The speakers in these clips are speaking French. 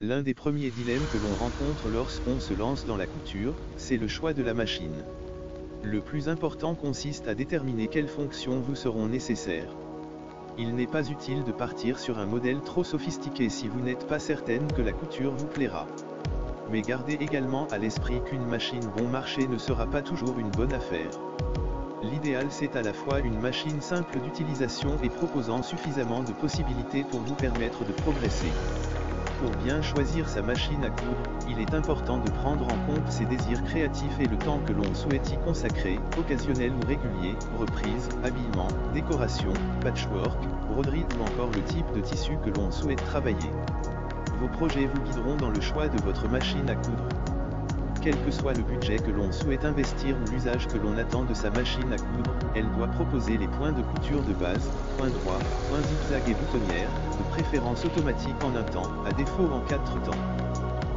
L'un des premiers dilemmes que l'on rencontre lorsqu'on se lance dans la couture, c'est le choix de la machine. Le plus important consiste à déterminer quelles fonctions vous seront nécessaires. Il n'est pas utile de partir sur un modèle trop sophistiqué si vous n'êtes pas certaine que la couture vous plaira. Mais gardez également à l'esprit qu'une machine bon marché ne sera pas toujours une bonne affaire. L'idéal c'est à la fois une machine simple d'utilisation et proposant suffisamment de possibilités pour vous permettre de progresser. Pour bien choisir sa machine à coudre, il est important de prendre en compte ses désirs créatifs et le temps que l'on souhaite y consacrer, occasionnel ou régulier, reprise, habillement, décoration, patchwork, broderie ou encore le type de tissu que l'on souhaite travailler. Vos projets vous guideront dans le choix de votre machine à coudre. Quel que soit le budget que l'on souhaite investir ou l'usage que l'on attend de sa machine à coudre, elle doit proposer les points de couture de base, points droits, points zigzag et boutonnières, de préférence automatique en un temps, à défaut en 4 temps.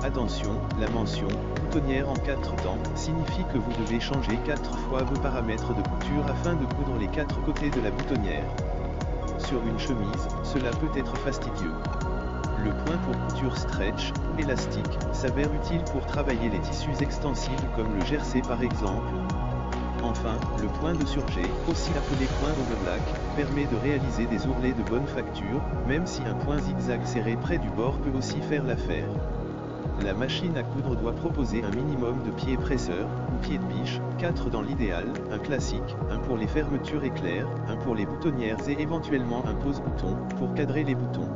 Attention, la mention « boutonnière en 4 temps » signifie que vous devez changer 4 fois vos paramètres de couture afin de coudre les 4 côtés de la boutonnière. Sur une chemise, cela peut être fastidieux. Le point pour couture stretch, ou élastique, s'avère utile pour travailler les tissus extensibles comme le jersey par exemple. Enfin, le point de surjet, aussi appelé point overlack, permet de réaliser des ourlets de bonne facture, même si un point zigzag serré près du bord peut aussi faire l'affaire. La machine à coudre doit proposer un minimum de pieds presseurs, ou pieds de biche, 4 dans l'idéal, un classique, un pour les fermetures éclairs, un pour les boutonnières et éventuellement un pose-bouton, pour cadrer les boutons.